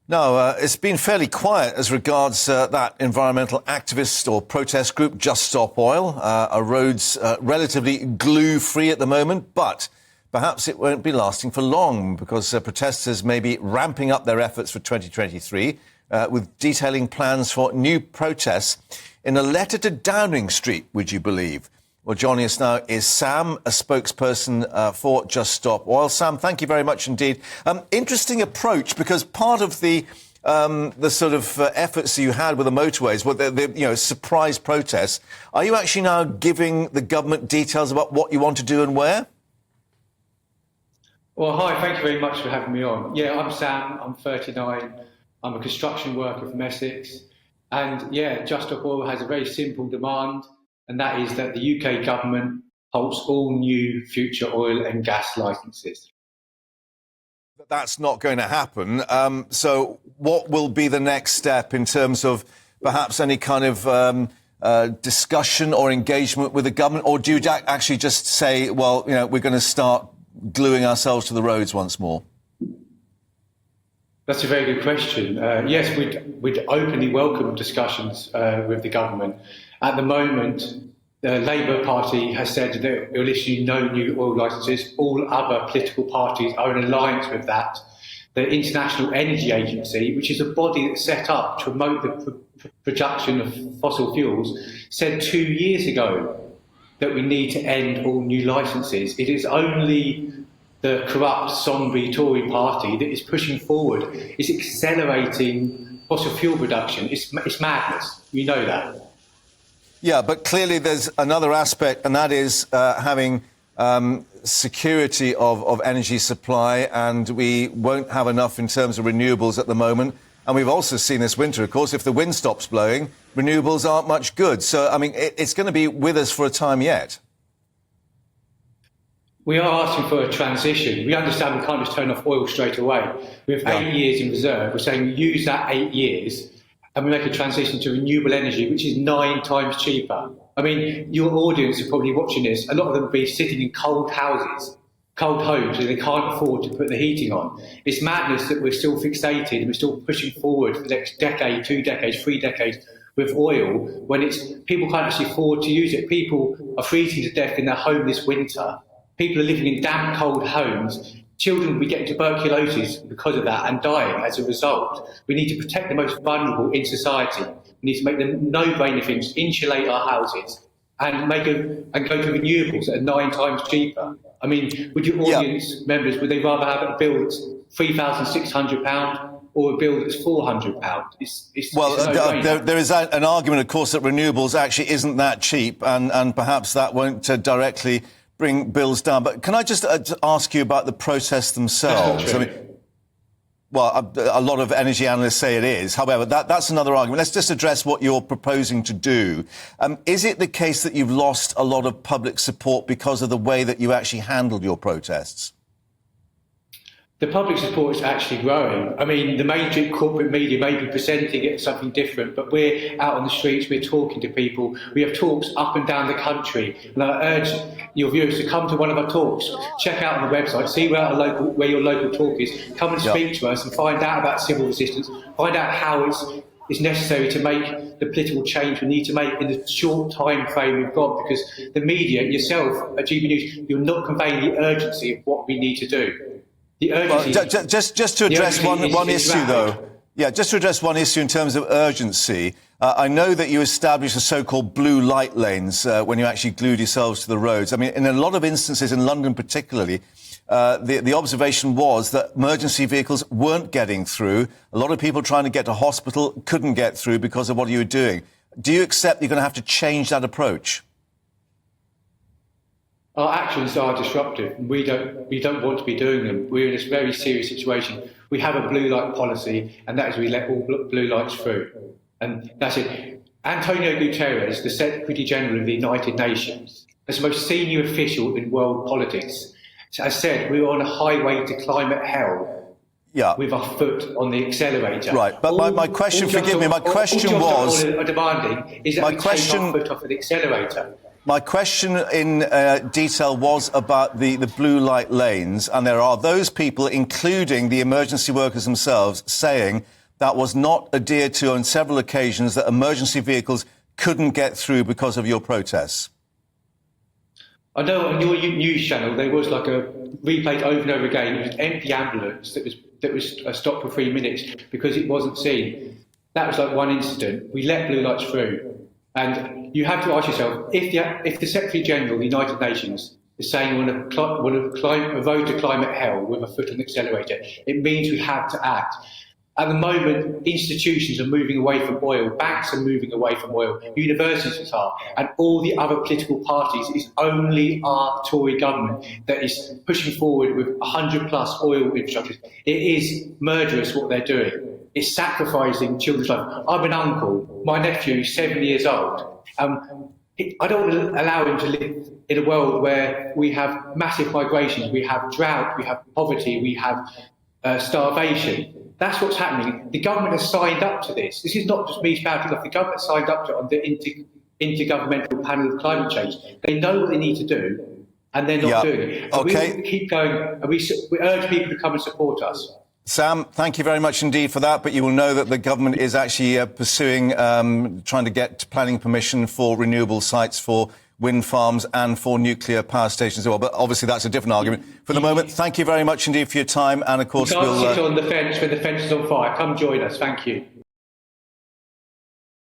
No, it's been fairly quiet as regards that environmental activist or protest group, Just Stop Oil. Our roads relatively glue-free at the moment, but perhaps it won't be lasting for long because protesters may be ramping up their efforts for 2023 with detailing plans for new protests in a letter to Downing Street, would you believe? Well, joining us now is Sam, a spokesperson for Just Stop Oil. Sam, thank you very much indeed. Interesting approach, because part of the sort of efforts you had with the motorways were the surprise protests. Are you actually now giving the government details about what you want to do and where? Well, hi, thank you very much for having me on. Yeah, I'm Sam, I'm 39, I'm a construction worker from Essex. And yeah, Just Stop Oil has a very simple demand, and that is that the UK government halts all new future oil and gas licences. That's not going to happen. So what will be the next step in terms of perhaps any kind of discussion or engagement with the government? Or do you actually just say, well, we're going to start gluing ourselves to the roads once more? That's a very good question. Yes, we'd openly welcome discussions with the government. At the moment, the Labour Party has said that it will issue no new oil licences. All other political parties are in alliance with that. The International Energy Agency, which is a body that's set up to promote the production of fossil fuels, said 2 years ago that we need to end all new licences. It is only the corrupt, zombie Tory party that is pushing forward. It's accelerating fossil fuel production. It's madness. We know that. Yeah, but clearly there's another aspect, and that is having security of energy supply, and we won't have enough in terms of renewables at the moment. And we've also seen this winter, of course, if the wind stops blowing, renewables aren't much good. So, I mean, it's going to be with us for a time yet. We are asking for a transition. We understand we can't just turn off oil straight away. We have 8 years in reserve. We're saying use that 8 years and we make a transition to renewable energy, which is 9 times cheaper. I mean, your audience are probably watching this. A lot of them will be sitting in cold houses, cold homes, and they can't afford to put the heating on. It's madness that we're still fixated and we're still pushing forward for the next decade, 2 decades, 3 decades with oil when people can't actually afford to use it. People are freezing to death in their home this winter. People are living in damp, cold homes. Children will be getting tuberculosis because of that and dying as a result. We need to protect the most vulnerable in society. We need to make them no-brainer things, insulate our houses and go to renewables that are 9 times cheaper. I mean, would your audience members, would they rather have a bill that's £3,600 or a bill that's £400? There is an argument, of course, that renewables actually isn't that cheap, and perhaps that won't directly bring bills down. But can I just ask you about the protests themselves? I mean, well, a lot of energy analysts say it is. However, that's another argument. Let's just address what you're proposing to do. Is it the case that you've lost a lot of public support because of the way that you actually handled your protests? The public support is actually growing. I mean, the major corporate media may be presenting it as something different, but we're out on the streets, we're talking to people. We have talks up and down the country. And I urge your viewers to come to one of our talks, check out on the website, see where your local talk is, come and speak to us and find out about civil resistance, find out how it's necessary to make the political change we need to make in the short time frame we've got, because the media, yourself at GB News, you're not conveying the urgency of what we need to do. Just to address one issue, though. Yeah, just to address one issue in terms of urgency. I know that you established the so-called blue light lanes when you actually glued yourselves to the roads. I mean, in a lot of instances, in London particularly, the observation was that emergency vehicles weren't getting through. A lot of people trying to get to hospital couldn't get through because of what you were doing. Do you accept you're going to have to change that approach? Our actions are disruptive. We don't want to be doing them. We're in this very serious situation. We have a blue light policy, and that is we let all blue lights through. And that's it. Antonio Guterres, the Secretary General of the United Nations, as the most senior official in world politics, has said we're on a highway to climate hell. Yeah. With our foot on the accelerator. Right, but my question, forgive me, my question was... demanding is that we take our foot off the accelerator. My question in detail was about the blue light lanes, and there are those people, including the emergency workers themselves, saying that was not adhered to on several occasions, that emergency vehicles couldn't get through because of your protests. I know on your news channel there was like a replayed over and over again. It was an empty ambulance that was stopped for 3 minutes because it wasn't seen. That was like one incident. We let blue lights through. And you have to ask yourself, if the Secretary General of the United Nations is saying we want a road to climate hell with a foot on the accelerator, it means we have to act. At the moment, institutions are moving away from oil, banks are moving away from oil, universities are, and all the other political parties. It's only our Tory government that is pushing forward with 100+ oil infrastructures. It is murderous what they're doing. It's sacrificing children's lives. I'm an uncle. My nephew is 7 years old. I don't want to allow him to live in a world where we have massive migrations, we have drought, we have poverty, we have starvation. That's what's happening. The government has signed up to this. This is not just me spouting off. The government signed up to it on the Intergovernmental Panel of Climate Change. They know what they need to do, and they're not doing it. And we will keep going, and we urge people to come and support us. Sam, thank you very much indeed for that. But you will know that the government is actually pursuing, trying to get planning permission for renewable sites for wind farms and for nuclear power stations as well. But obviously that's a different argument. For the moment, thank you very much indeed for your time. And of course, you can't sit on the fence when the fence is on fire. Come join us. Thank you.